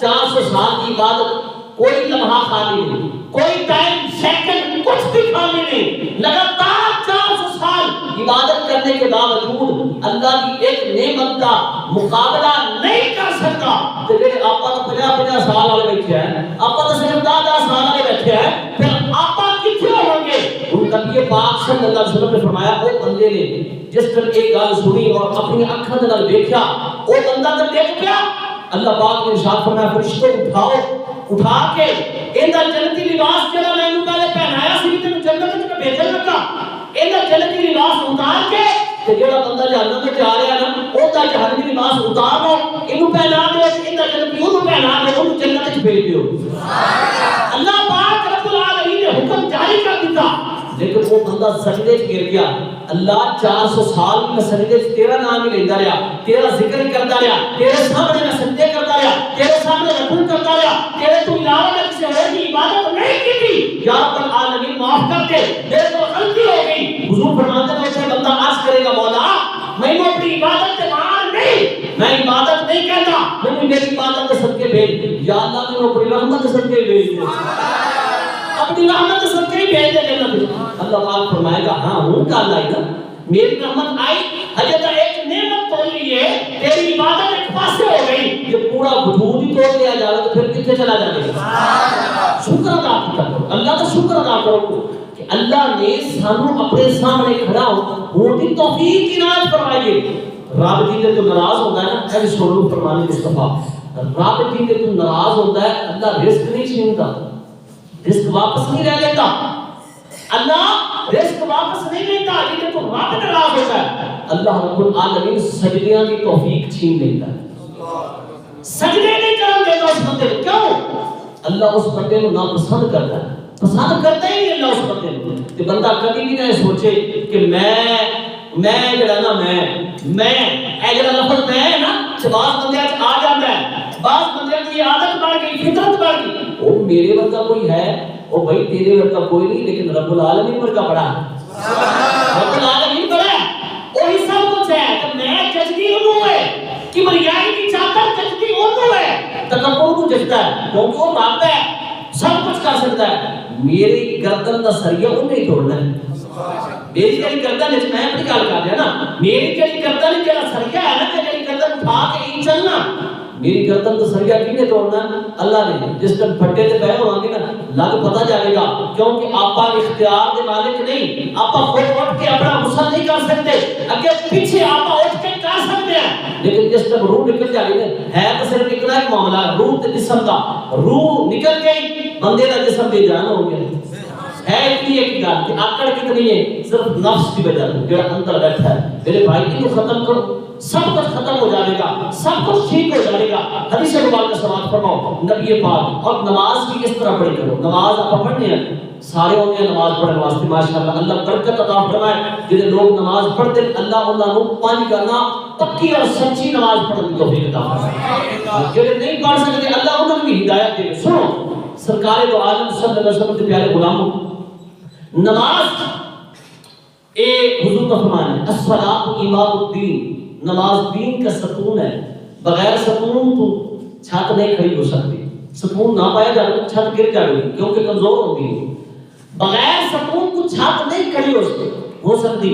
400 سال کی عبادت، کوئی لمحہ خالی نہیں، کوئی ٹائم سیکنڈ کچھ بھی خالی نہیں، لگاتار 400 سال عبادت کرنے کے باوجود اللہ کی ایک نعمت کا مقابلہ نہیں کر سکتا۔ تو جڑے آپا تو 50 سال والے بیٹھے ہیں، آپا تو صرف 10 سال والے بیٹھے ہیں، پھر آپا کتنے ہوں گے؟ ان نبی پاک صلی اللہ علیہ وسلم نے فرمایا وہ بندے نے جس طرح ایک گل سنی اور اپنی اکھاں دے نال دیکھیا، وہ بندہ تے دیکھ پیا، اللہ پاک نے ارشاد فرمایا فرشتوں اٹھاؤ، اٹھا کے ایندا جنتی لباس جڑا میں اینوں پہلے پہنایا سی تے جنت وچ بھیجن لگا، ایندا جنتی لباس اتار کے تے جڑا بندہ جہنم وچ جا رہا ہے نا اوندا جہنمی لباس اتار لو، اینوں پہنا دیو، ایندا جنتی اونوں پہنا دیو، اونوں جنت وچ بھیج دیو۔ اللہ پاک رب العالمین نے حکم جاری کر دیتا، لیکن وہ بندہ سجدے وچ گر گیا۔ اللہ 400 سال میں سجدے وچ تیرا نام ہی لیندا رہیا، تیرا ذکر ہی کرتا رہیا، تیرے سامنے میں سجدے کرتا رہیا، تیرے سامنے رکوع کرتا رہیا، تیرے تو علاوہ میں کسی اور کی عبادت نہیں کی، یا رب العالمین معاف کر دے، میرے تو غلطی ہو گئی۔ حضور فرماتے ہیں کہ بندہ عرض کرے گا مولا میں نے اپنی عبادت سے باہر نہیں، میں عبادت نہیں کہتا، میں میری عبادت کے صدقے بھیج، یا اللہ نے اپنی رحمت کے صدقے بھیج دے، اپنی رحمت کے صدقے ہی بھیج دے جنت۔ اللہ پاک فرمائے گا ہاں ہوں کل آئی نا، میری رحمت آئی، حجت ایک نعمت تو لیے تیری عبادت ایک پاسے ہو گئی، یہ پورا وجود ہی توڑ لیا جائے تو پھر کتنے چلا جائے گا؟ شکر ادا کرو، اللہ کا شکر ادا کرو کہ اللہ نے سانو اپنے سامنے کھڑا ہو کی توفیق عنایت فرمائیے۔ رب جی نے تو ناراض ہوتا ہے نا، اے سنو فرمانے مصطفیٰ، رب جی نے تو ناراض ہوتا ہے، اللہ رزق نہیں چھینتا، رزق واپس نہیں رہ لیتا، اللہ رزق واپس نہیں لیتا، لیکن تو رب ناراض ہوتا ہے۔ اللہ رب العالمین سجدیاں کی توفیق چھین لیتا ہے، سجدے نہیں کرن دیتا اس بندے کو، کیوں؟ اللہ اس بندے کو ناپسند کرتا ہے، پسند کرتا ہی نہیں اللہ اس بندے کو۔ کہ بندہ کبھی بھی نہ سوچے کہ میں جڑا نا میں اے جڑا لفظ میں ہے نا بعض بندے آ جاتا ہے، بعض بندے کی عادت بڑھ گئی، فطرت بڑھ گئی، وہ میرے ورگا کوئی ہے، وہ بھائی تیرے ورگا کوئی نہیں، لیکن رب العالمین ورگا بڑا ہے، رب العالمین بڑا ہے، وہی سب کچھ ہے۔ تو میں ججدی انہوں ہے کہ مریائی کی چادر ججدی انہوں ہے، تکبر کو ججتا ہے کیونکہ وہ رب ہے، سب کچھ کر سکتا ہے۔ میری گردن کا سریا وہ نہیں توڑنا ہے، میری جڑی گردن وچ میں اپنی گل کر رہا نا، میری جڑی گردن جڑا سریا ہے نا، جڑی گردن اٹھا کے نہیں چلنا، میری گردن تو سریا کینے توڑنا؟ اللہ نے۔ جس دن پھٹے تے پے ہوں گے نا لگ پتہ جائے گا، کیونکہ آپا اختیار دے مالک نہیں، آپا خود اٹھ کے اپنا غسل نہیں کر سکتے، اگے پیچھے آپا اٹھ کے کر سکتے ہیں، لیکن جس تک روح نکل جائے گا، ہے تو صرف اتنا ایک معاملہ ہے روح تے جسم کا، روح نکل گئی بندے کا جسم بے جان ہو گیا، ہے اتنی ایک گل کہ آکڑ کتنی ہے، صرف نفس کی وجہ سے جو اندر بیٹھا ہے۔ میرے بھائی کو ختم کرو، سب کچھ ختم ہو جائے گا، سب کچھ ٹھیک ہو جائے گا۔ حدیث مبارکہ سماعت فرماؤ نبی پاک، اور نماز کی کس طرح پڑھی کرو، نماز آپ پڑھنے ہیں سارے ہوتے ہیں نماز پڑھنے واسطے، ماشاءاللہ اللہ برکت عطا فرمائے۔ جنہیں لوگ نماز پڑھتے ہیں اللہ انہاں نوں پانچ کرنا پکی اور سچی نماز پڑھنے کی توفیق عطا فرمائے، جنہیں نہیں پڑھ سکتے اللہ انہاں کو ہدایت دے۔ سنو سرکار دو عالم صلی اللہ علیہ وسلم کے پیارے غلاموں، نماز اے حضور کا فرمان ہے الصلاۃ امام الدین، نماز دین کا ستون ہے، بغیر ستون تو چھت نہیں کھڑی ہو سکتی، ستون نہ پایا جائے تو چھت گر جائے گی کیونکہ کمزور ہوتی ہے، بغیر ستون تو چھت نہیں کھڑی ہو سکتی۔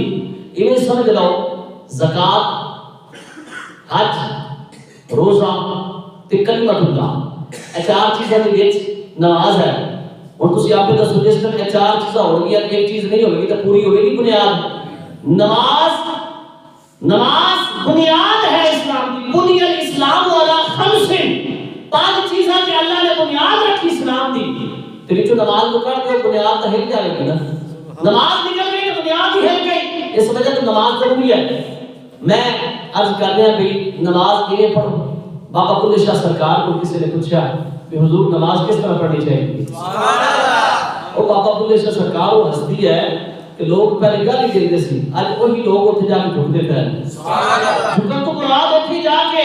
انہیں سمجھ لو زکوٰۃ، حج، روزہ تے کلمۃ اللہ، اے چار چیزیں دے وچ نماز ہے۔ اور تسی آپ کو دسو جس طرح چار چیزاں ہو گئی ایک چیز نہیں ہوگی تو پوری ہوگی نہیں بنیاد۔ نماز بنیاد ہے اسلام کی، بنی الاسلام علی خمس، پانچ چیزاں کہ اللہ نے بنیاد رکھی اسلام دی، تو وچوں نماز کو کر دو بنیاد تو ہل جائے گی نا، نماز نکل گئی تو بنیاد ہی ہل گئی، اس وجہ سے نماز ضروری ہے۔ میں عرض کر رہا بھی نماز یہ پڑھو، بابا کل شاہ سرکار کو کسی نے پوچھا کہ حضور نماز کس طرح پڑھنی چاہیے؟ وہ بابا بلے شاہ سرکار وہ ہستی ہے کہ لوگ پہلے گل ہی دیتے سی، اج وہی لوگ اتنے جا کے جھکتے پے جھکن تو مراد اتنے جا کے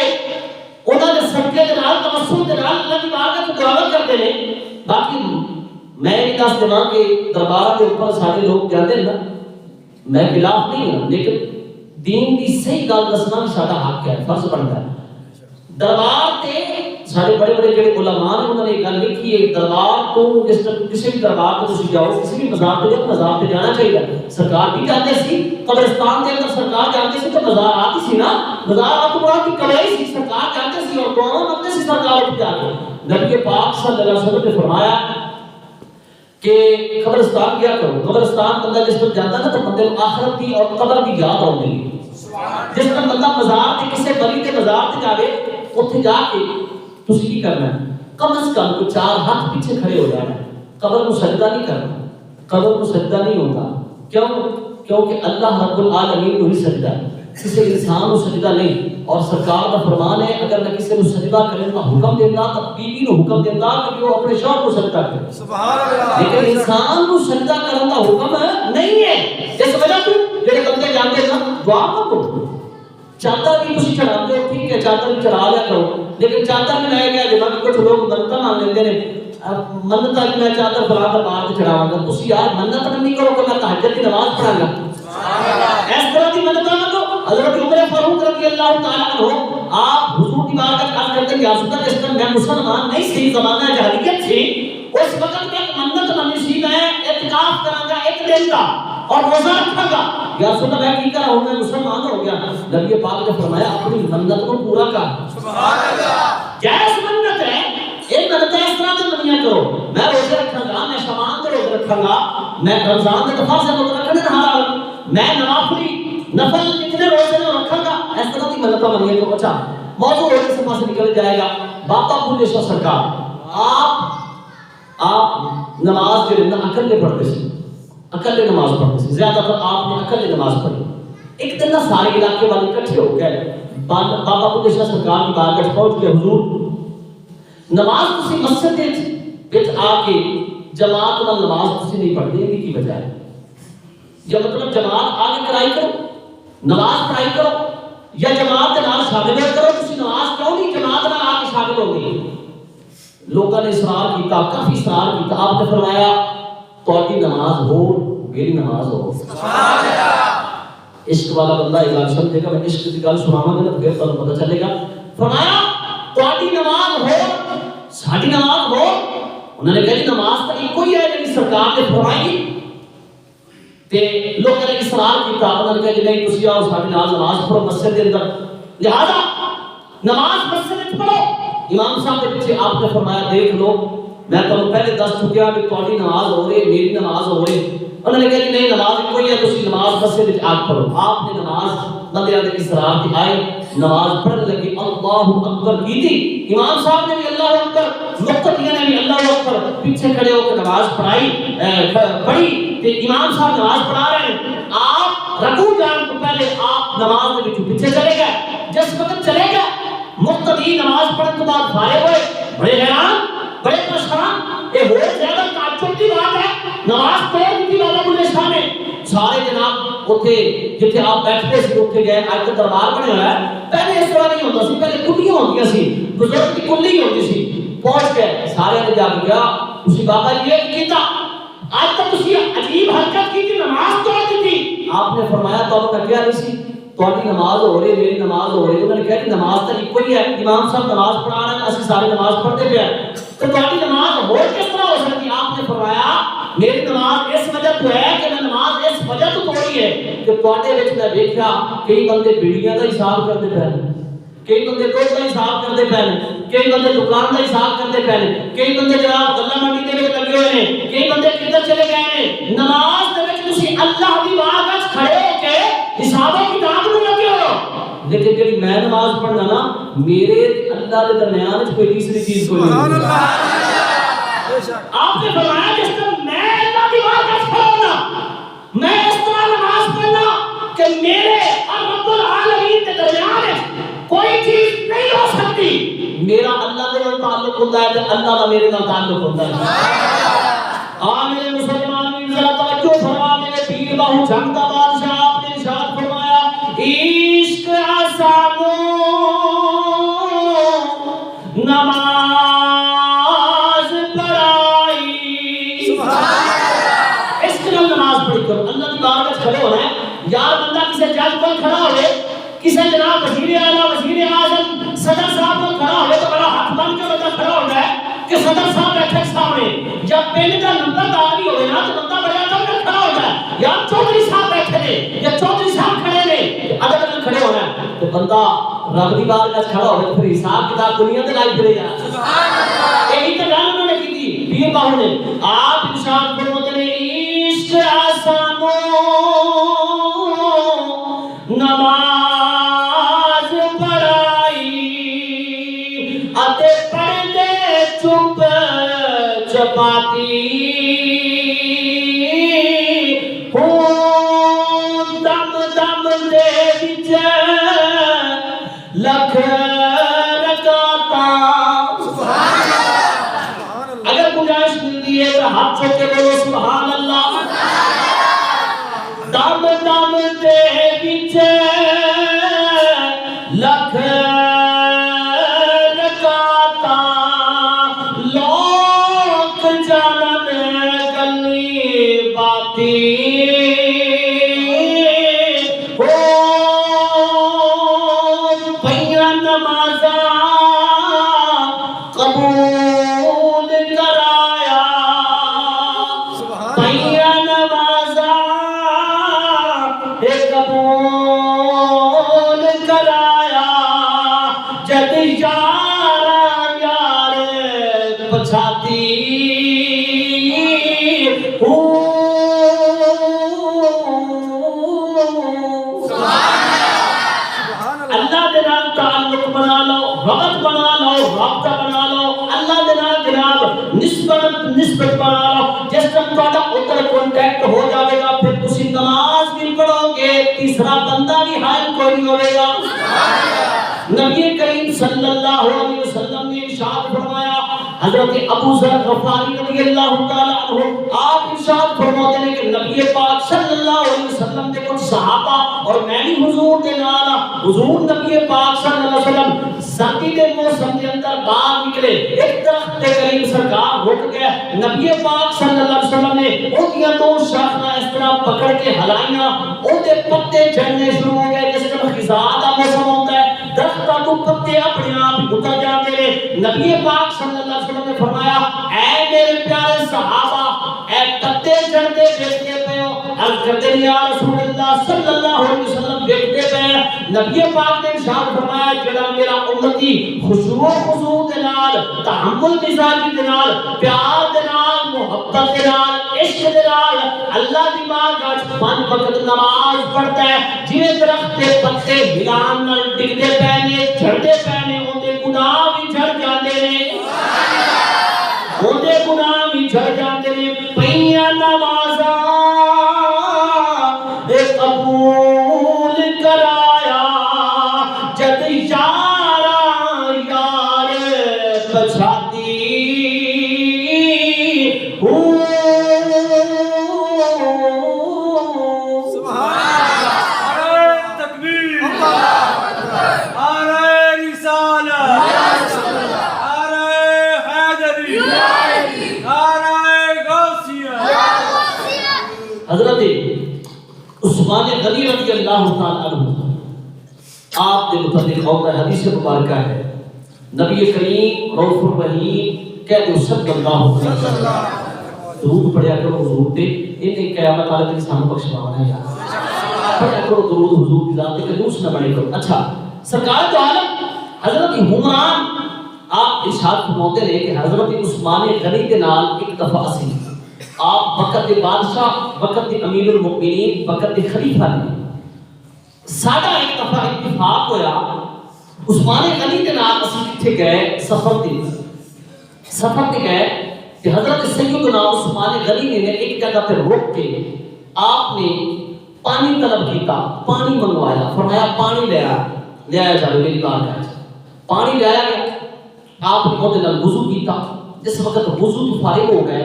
انہوں نے صدقے کے نال توسل کے نال اللہ کی بارگاہ میں دعوت کرتے ہیں۔ باقی میں بھی دس دماغ کے دربار کے اوپر سارے لوگ جاتے ہیں نا، میں خلاف نہیں ہوں، لیکن دین کی صحیح گل دسنا بھی سارا حق ہے، فرض بنتا ہے۔ دربار تے سارے بڑے بڑے جڑے علماء نے انہوں نے ایک گل لکھی ہے، دربار تو جس طرح کسی بھی دربار کو تسی جاؤ، کسی بھی مزار تے جاؤ، مزار تے جانا چاہیے۔ سرکار بھی جاتے سی، قبرستان کے اندر سرکار جاتے سی تو مزارات ہی سی نا، مزارات تو بڑا کی کڑائی سی، سرکار جاتے سی اور دعا مانگتے سی سرکار اٹھ جا کے۔ نبی پاک صلی اللہ علیہ وسلم نے فرمایا کہ قبرستان کیا کرو، قبرستان بندہ جس پر جاتا ہے نا تو بندے کو آخرت کی اور قبر کی یاد آتی ہے۔ جس طرح بندہ مزار تے کسی ولی کے مزار تے جاوے، اوتھے جا کے تسی کی کرنا ہے، کم از کم کو 4 ہاتھ پیچھے کھڑے ہو جانا ہے، قبر کو سجدہ نہیں کرنا، قبر کو سجدہ نہیں ہوتا۔ کیوں؟ کیونکہ اللہ رب العالمین کو ہی سجدہ ہے، کسی انسان کو سجدہ نہیں۔ اور سرکار کا فرمان ہے اگر میں کسی کو سجدہ کرنے کا حکم دیتا تو بیوی کو حکم دیتا کہ وہ اپنے شوہر کو سجدہ کرے، سبحان اللہ، لیکن انسان کو سجدہ کرنے کا حکم نہیں ہے۔ اس وجہ تو جڑے بندے جانتے ہیں دعا مانگو، چادر بھی تسی چڑھاتے ہو، ٹھیک ہے چادر بھی چڑھا لیا کرو، لیکن چادر میں رہ گیا جب کچھ لوگ منتاں مان لیندے نے، منت کہ میں چادر فلاں دربار تے چڑھاواں گا، تسی یار منت نہیں کرو کہ میں تہجد کی نماز پڑھاں گا، اس طرح کی منت نہ کرو۔ حضرت عمر فاروق رضی اللہ تعالی عنہ آپ حضور کی بارگاہ میں عرض کرتے ہیں یا رسول اللہ جس طرح میں مسلمان نہیں سی، زمانہ جاہلیت تھی، اس وقت میں ایک منت منی سی، میں اعتکاف کراں گا 1 دن کا اور روزہ رکھاں گا، یا رسول اللہ میں کی کرا ہوں، میں مسلمان ہو گیا۔ نبی پاک نے فرمایا اپنی منت کو پورا کر، سبحان اللہ، جائز منت ہے، ایک منت اس طرح سے منیا کرو، میں روزے رکھاں گا، میں شبان کے روزے رکھاں گا، میں رمضان کے دفعہ سے روزے رکھنے نہ، میں نوافلی نفل اتنے روزے میں رکھاں گا، اس طرح کی منتیں منیے تو اچھا موضوع روزے سے پاس نکل جائے گا۔ بابا بلے شاہ سرکار آپ نماز جو ہے اکلے پڑھتے تھے، اکلے نماز پڑھتے تھے، زیادہ تر آپ نے اکلے نماز پڑھی۔ ایک دن نہ سارے علاقے والے اکٹھے ہو گئے، بابا بلے شاہ سرکار کی بارگاہ پہنچ کے حضور نماز تسی مسجد وچ آ کے جماعت نال نماز تسی نہیں پڑھتے، کی وجہ ہے؟ یا مطلب جماعت آگے کرائی کرو، نماز پڑھائی کرو، یا جماعت کے نال شامل کرو، تسی نماز کیوں نہیں جماعت نال آ کے شامل ہو گئی؟ لوگوں نے اصرار کیتا، کافی اصرار کیتا، آپ نے فرمایا تہاڈی نماز ہو میری نماز ہو، سبحان اللہ۔ عشق والا بندہ یہ گل سمجھے گا، میں عشق کی گل سناواں گا پھر تمہیں پتہ چلے گا۔ فرمایا تہاڈی نماز ہو ساڈی نماز ہو، انہوں نے کہا جی نماز تو ایک ہی ہے جی سرکار نے فرمائی، تے لوگوں نے اصرار کیتا، انہوں نے کہا جی نہیں تسی آؤ ساڈے نال نماز پڑھو مسجد کے اندر، لہذا نماز مسجد وچ پڑھو۔ امام صاحب کے پیچھے آپ نے فرمایا دیکھ لو میں تمہیں پہلے دس چکیا کہ تہاڈی نماز ہو رہی ہے میری نماز ہو رہی ہے، انہوں نے کہا جی نہیں نماز کوئی ہے تسی نماز مسجد وچ آ پڑھو۔ آپ نے نماز بندیاں دے اصرار تے آئے نماز پڑھنے لگی، اللہ اکبر کیتی، امام صاحب نے بھی اللہ اکبر، مقتدیاں نے بھی اللہ اکبر، پیچھے کھڑے ہو کے نماز پڑھی تے امام صاحب نماز پڑھا رہے ہیں، آپ رکوع جان تو پہلے آپ نماز کے پیچھے چلے گئے۔ جس وقت چلے گئے مقتدی نماز پڑھنے کے بعد فارغ ہوئے، بڑے حیران بڑے پریشان، یہ ہو زیادہ تعجب کی بات ہے، نماز توڑ دی بابا بلے شاہ نے۔ سارے جناب اوتھے جتھے آپ بیٹھتے سی اوتھے گئے، اج تک دربار بنے ہوا ہے، پہلے اس طرح نہیں ہوتا سی، پہلے کلیاں ہوندیاں سی، بزرگ کی کلی ہوندی سی، پہنچ گئے سارے نے جا کے کہا تسی بابا جی یہ کیتا، آج تک تسی عجیب حرکت کی تھی، نماز توڑ دی تھی۔ آپ نے فرمایا تو میں کیا نہیں سی، تہاڈی نماز ہو رہی میری نماز ہو رہی، انہوں نے کہا کہ نماز تو ایک ہی ہے، امام صاحب نماز پڑھا رہے ہیں اسی سارے نماز پڑھتے پے ہیں، تو تہاڈی نماز ہو کس طرح ہو سکتی؟ آپ نے فرمایا میری نماز اس وجہ تو ہے کہ میں نماز اس وجہ تو توڑی ہے کہ تہاڈے وچ میں دیکھا کئی بندے بیڑیاں دا حساب کرتے پے، کئی بندے دودھ کا حساب کرتے پے، کئی بندے دکان کا حساب کرتے پے، کئی بندے جناب گلا منڈی دے وچ لگے ہوئے ہیں، کئی بندے کدھر چلے گئے ہیں، نماز دے وچ تسی اللہ دی بارگاہ وچ کھڑے ہو کے حساب و کتاب نوں لگے ہو، لیکن جب میں نماز پڑھنا نا میرے اللہ کے درمیان وچ کوئی تیسری چیز کوئی نہیں۔ آپ نے فرمایا جس طرح میں اللہ کی بارگاہ وچ کھڑا ہونا، میں اس طرح نماز پڑھنا کہ میرے اور رب العالمین کے درمیان کوئی چیز نہیں ہو سکتی، میرا اللہ کے نال تعلق ہوتا ہے تے اللہ کا میرے نال تعلق ہوتا ہے۔ میرے مسلمان بھی ذرا توجہ فرما، میرے پیر باہو جنگ کا بادشاہ، آپ نے ارشاد فرمایا عشق آسانو نماز پڑھائی، اس کے نام نماز پڑھی کرو۔ اللہ کی بارگاہ میں کھڑے ہونا ہے یار، بندہ کسی جج کو کھڑا ہوئے، کسی جناب وزیر اعلیٰ، وزیر اعظم، صدر صاحب کو کھڑا ہوئے تو بڑا ہاتھ بن کے بندہ کھڑا ہوتا ہے کہ صدر صاحب بیٹھے سامنے، جب پین کا نمبر داری ہوئے نا تو بندہ بڑا دم میں کھڑا ہوتا ہے، یار چودھری صاحب بیٹھے نے یا چودھری صاحب کھڑے نے، ادب میں کھڑے ہونا ہے تو بندہ رب دی بارگاہ میں کھڑا ہوئے تو پھر حساب کتاب دنیا تے لائق کرے یار۔ یہی تو گل انہوں نے کی تھی پیر باہو نے، آپ ارشاد فرماتے ہیں عشق آسانو نماز پڑھائی، اتے پڑھتے چپ چپاتی ہوں، دم دم دے وچ لکھ رکعتاں۔ اگر گنجائش ملتی ہے تو ہاتھ چھوڑ کے بولو سبحان اللہ۔ دم دم دے وچ لکھ رکعتاں، لوک جانن گلی باتی ہو، پئیاں نمازاں قبول کرایا، پئیاں نمازاں قبول کرایا، جد یار یار پچھاتی ہوں۔ اللہ دے نال تعلق بنا لو، وقت بنا لو، رابطہ بنا لو، اللہ دے نال جناب نسبت بنا لو، جس طرح تہاڈا ادھر کانٹیکٹ ہو جاوے گا پھر تسی نماز بھی پڑھو گے، تیسرا بندہ بھی حائل کوئی نہیں ہوئے گا۔ نبی کریم صلی اللہ علیہ وسلم نے ارشاد فرمایا، حضرت ابو ذر غفاری رضی اللہ تعالیٰ عنہ آپ ارشاد فرماتے ہیں کہ نبی پاک صلی اللہ علیہ وسلم کے کچھ صحابہ اور میں بھی حضور کے نال، حضور نبی پاک صلی اللہ علیہ وسلم سردی کے موسم کے اندر باہر نکلے، ایک درخت کے قریب سرکار رک گئے، نبی پاک صلی اللہ علیہ وسلم نے اونیاں دو شاخیں اس طرح پکڑ کے ہلائیاں، اودے پتے جھڑنے شروع ہو گئے، جس طرح خزاں کا موسم ہوتا ہے، درختاں تو پتے اپنے آپ اتر جاتے ہیں۔ نبی پاک صلی اللہ علیہ وسلم نے فرمایا اے میرے پیارے صحابہ، اے پتے جھڑتے دیکھتے پے ہو؟ عرض کرتے ہیں یا رسول اللہ صلی اللہ علیہ وسلم دیکھتے پے ہیں۔ نبی پاک نے ارشاد فرمایا جڑا میرا امتی خشوع و خضوع دے نال، تحمل مزاجی دے نال، پیار دے نال، محبت دے نال، عشق دے نال اللہ دی بارگاہ وچ 5 وقت نماز پڑھتا ہے، جویں درخت دے پتے ہلان نال ڈگدے پے نے، جھڑدے پے نے، اودے گناہ بھی جھڑ جاندے نے، اودے گناہ بھی جھڑ جاندے نے، پئیاں نمازاں قبول کرایا، جد یار یار پچھاتی ہوں۔ حضرت عثمان غنی رضی اللہ تعالیٰ عنہ آپ کے متعلق اور حدیث مبارکہ ہے، نبی کریم رؤوف الرحیم کہہ دو صلی اللہ علیہ وسلم درود پڑھیا کرو حضور پہ، انہیں قیامت والے دن سانو بخشوانا ہے یار، پڑھیا کرو درود حضور کی ذات کے دوس نہ بڑے کرو۔ اچھا سرکار تو عالم حضرت حمران آپ ارشاد فرماتے ہیں کہ حضرت عثمان غنی کے نال ایک دفعہ اسی آپ وقت بادشاہ، وقت امیر المؤمنین، وقت خلیفہ نے ساڈا ایک دفعہ اتفاق ہویا، عثمان غنی کے نال اسی کتھے گئے سفر تے گئے کہ حضرت سیدنا عثمان غنی نے ایک جگہ پہ رک کے آپ نے پانی طلب کیتا، پانی منگوایا، فرمایا پانی لے آیا جائے میری بارگاہ وچ، پانی لے آیا گیا، آپ نے وضو کیتا، جس وقت وضو تو فارغ ہو گئے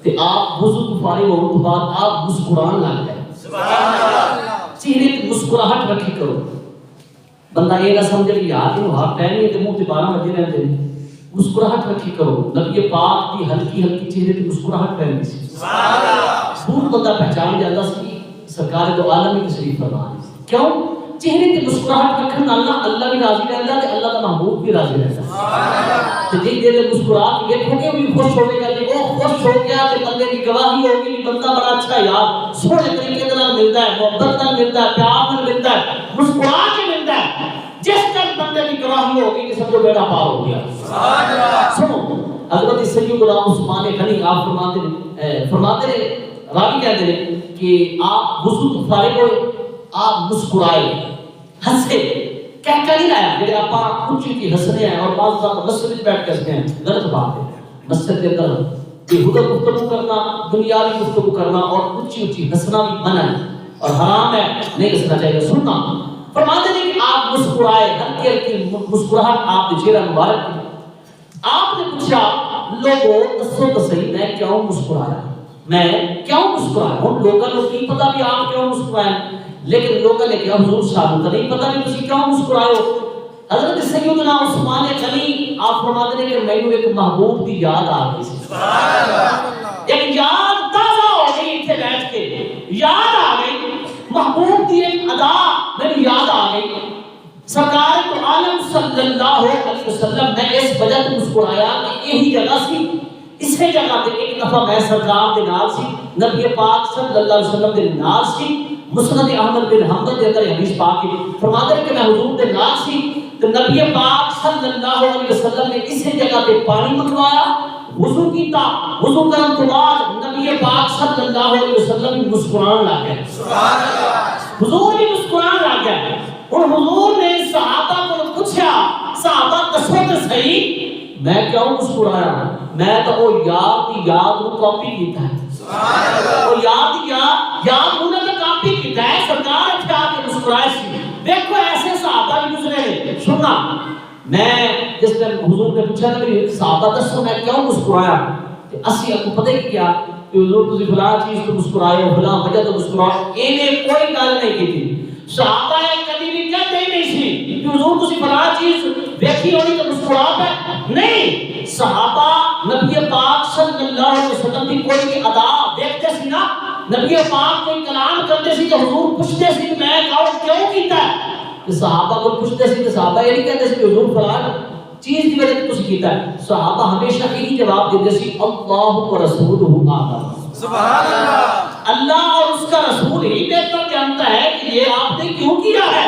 تے آپ وضو تو فارغ ہونے تو بعد آپ مسکران لگ گئے. سبحان اللہ. چہرے تے مسکراہٹ رکھی کرو. بندہ یہ نہ سمجھے کہ یار یہ ہاتھ پہ نہیں تے منہ تے 12 بجے رہتے ہیں. مسکراہٹ رکھی کرو. نبی پاک کی ہلکی ہلکی چہرے تے مسکراہٹ رہتی سی. سبحان اللہ. دور بندہ پہچان جاتا سی سرکار دو عالم کی تشریف فرما. کیوں؟ چہرے تے مسکراہٹ رکھن اللہ بھی راضی رہتا تے اللہ کا محبوب بھی راضی رہتا. سبحان اللہ. تے جی دل مسکرا کے دیکھو گے بھی خوش ہوے گا کہ وہ خوش ہو گیا تے بندے کی گواہی ہوگی کہ بندہ بڑا اچھا یار سونے طریقے نال ملتا ہے, محبت نال ملتا ہے, پیار نال ملتا ہے, مسکرا کے ملتا ہے. جس تک بندے کی گواہی ہوگی کہ سمجھو بیڑا پار ہو گیا. سبحان اللہ. سنو حضرت سید غلام عثمان غنی آپ فرماتے ہیں راوی کہتے ہیں کہ آپ وضو تو فارغ ہوئے, آپ مسکرائے, ہنسے, کہہ نہیں رہا ہے کہ آپ اونچی کی ہنسنے ہیں اور بعض اوقات مسجد میں بیٹھ کے ہنستے ہیں. غلط بات ہے. مسجد کے اندر بےہودہ گفتگو کرنا, دنیاوی گفتگو کرنا اور اونچی اونچی ہنسنا بھی منع ہے اور حرام ہے, نہیں ہنسنا چاہیے. سننا فرماتے ہیں کہ آپ مسکرائے, ہلکی ہلکی مسکراہٹ آپ کے چہرہ مبارک کی. آپ نے پوچھا لوگوں دسو تو صحیح میں کیوں مسکرایا, میں کیوں مسکرایا. ہوں لوگوں کو نہیں پتا بھی آپ کیوں مسکرائے, لیکن لوگوں نے کہا حضور صاحب کو نہیں پتا بھی تسی کیوں مسکرائے ہو. حضرت سیدنا عثمان غنی آپ فرماتے ہیں کہ مینوں ایک محبوب کی یاد آ گئی. سبحان اللہ. ایک یاد تازہ ہو گئی اتنے بیٹھ کے, یاد آ گئی محبوب کی ایک ادا میری یاد آ گئی. سرکار تو عالم صلی اللہ علیہ وسلم نے اس وجہ سے مسکرایا کہ یہی جگہ سی, اسی جگہ تے ایک دفعہ میں سرکار دے نال سی, نبی پاک صلی اللہ علیہ وسلم دے نال سی. مسند احمد بن حنبل کے اندر حدیث پاک ہے فرماتے ہیں کہ میں حضور دے نال سی تو نبی پاک صلی اللہ علیہ وسلم نے اسی جگہ تے پانی منگوایا, وضو کیتا, وضو کرن تو بعد نبی پاک صلی اللہ علیہ وسلم مسکران لگ گئے. سبحان اللہ. حضور بھی مسکران لگ گئے. اور حضور نے صحابہ کو پوچھا, صحابہ دسو تے صحیح میں کیوں مسکرایا, میں تو وہ یاد کی یاد کو کاپی کیتا ہے. سبحان اللہ. وہ یاد کی یاد انہوں نے کاپی کیتا ہے. سرکار اتنے آ کے مسکرائے سی. دیکھو ایسے صحابہ بھی گزرے ہیں. سننا میں جس دن حضور نے پوچھا کہ صحابہ دسو میں کیوں مسکرایا, اسی آپ کو پتہ ہی کیا کہ حضور تسی فلاں چیز تو مسکرائے ہو, فلاں وجہ تو مسکرائے, انہیں کوئی گل نہیں کی تھی. صحابہ کبھی بھی کہتے ہی نہیں سی کہ حضور تسی فلاں چیز دیکھی ہونی تو مسکرا پہ نہیں. صحابہ نبی پاک صلی اللہ علیہ وسلم کی کوئی بھی ادا دیکھتے سی نا, نبی پاک کوئی کلام کرتے سی تو حضور پوچھتے سی کہ میں کیوں کیتا ہے. صحابہ کو پوچھتے سی تو صحابہ یہ نہیں کہتے سی کہ حضور فلاں چیز کی وجہ سے تسی کیتا ہے. صحابہ ہمیشہ یہی جواب دیتے سی اللہ و رسولہ اعلم. سبحان اللہ. اللہ اور اس کا رسول ہی بہتر جانتا ہے کہ یہ آپ نے کیوں کیا ہے.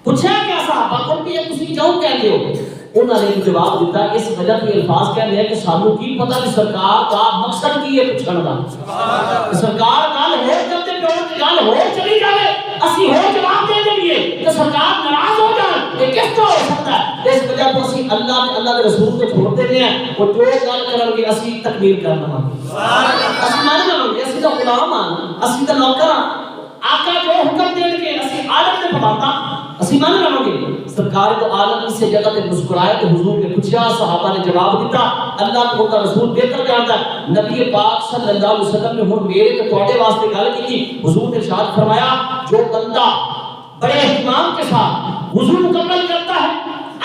پوچھا کیا صحابہ کو کہ یہ تسی کیوں کہتے ہو. انہوں نے جواب دیتا اس وجہ کے الفاظ کہہ لیا کہ سانو کی پتہ کہ سرکار کا مقصد کی ہے پوچھن دا. سرکار گل ہو کرتے پیو تے گل ہو چلی جائے اسی ہو جواب دے دیں تو سرکار ناراض ہو جان یہ کس طرح ہو سکتا ہے. اس وجہ تو اسی اللہ تے اللہ کے رسول کو چھوڑ دیتے ہیں اور جو گل کرن گے اسی تکمیل کر لواں گے. اسی مان لواں گے, اسی دا غلام ہاں, اسی دا نوکر ہاں. آقا جو حکم دین کے اسی عالم دے پابند اسی مان لواں گے. سرکار تو عالم اس جگہ تے مسکرائے تو حضور نے پوچھا, صحابہ نے جواب دیتا اللہ کو کا رسول بہتر جانتا ہے. نبی پاک صلی اللہ علیہ وسلم نے ہن میرے تے تواڈے واسطے گل کی. حضور نے ارشاد فرمایا جو بندہ بڑے اہتمام کے ساتھ وضو مکمل کرتا ہے,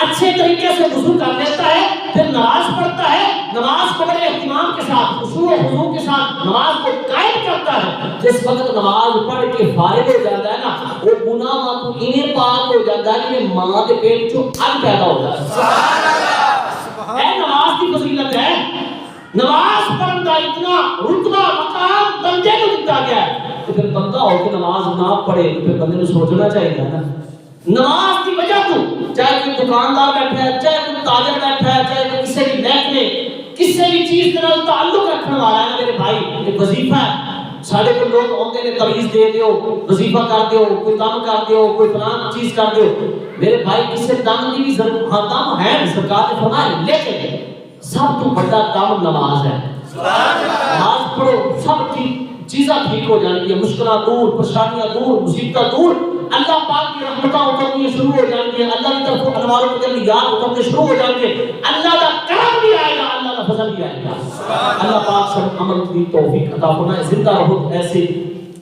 اچھے طریقے سے وضو کر لیتا ہے, پھر نماز پڑھتا ہے, نماز کو بڑے اہتمام کے ساتھ خشوع و خضوع کے ساتھ نماز کو قائم کرتا ہے, جس وقت نماز پڑھ کے فارغ ہو جاتا ہے نا وہ گناہ تو انہیں پاک ہو جاتا ہے کہ ماں کے پیٹ چوں اگ پیدا ہو جاتا ہے. سبحان اللہ. اے نماز کی فضیلت ہے. نماز پڑھنے کا اتنا رتبہ مقام بندے کو دیتا گیا ہے تو پھر بندہ ہو کے نماز نہ پڑھے تو پھر بندے نے سوچنا چاہیے نا. نماز کی وجہ تو چاہے کوئی دکاندار بیٹھا ہے, چاہے کوئی تاجر بیٹھا ہے, چاہے کوئی کسی بھی محکمے کسی بھی چیز کے نال تعلق رکھنے والا ہے نا میرے بھائی, ایک وظیفہ ہے. سارے کو لوگ آتے نے تعویذ دے دیو, وظیفہ کر دیو, کوئی کام کر دیو, کوئی فلاں چیز کر دیو. میرے بھائی کسی دم کی بھی ضرورت ہاں دم ہے سرکار نے فرمایا, لیکن سب تو بڑا دم نماز ہے. نماز پڑھو سب چیزیں ٹھیک ہو جائیں گی, مشکلات دور, پریشانیاں دور, مصیبتیں دور, اللہ پاک کی رحمتیں اترنی شروع ہو جائیں گی, اللہ کی طرف انوار و تجلیات اترنے شروع ہو جائیں گے, اللہ کا کرم بھی آئے گا, اللہ کا فضل بھی آئے گا۔ اللہ پاک سب عمل کی توفیق عطا فرمائے، زندہ رہو ایسے،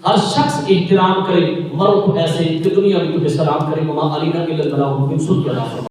ہر شخص احترام کرے، مرو تو ایسے کہ دنیا میں تمہیں سلام کرے، وما علینا الا البلاغ المبین۔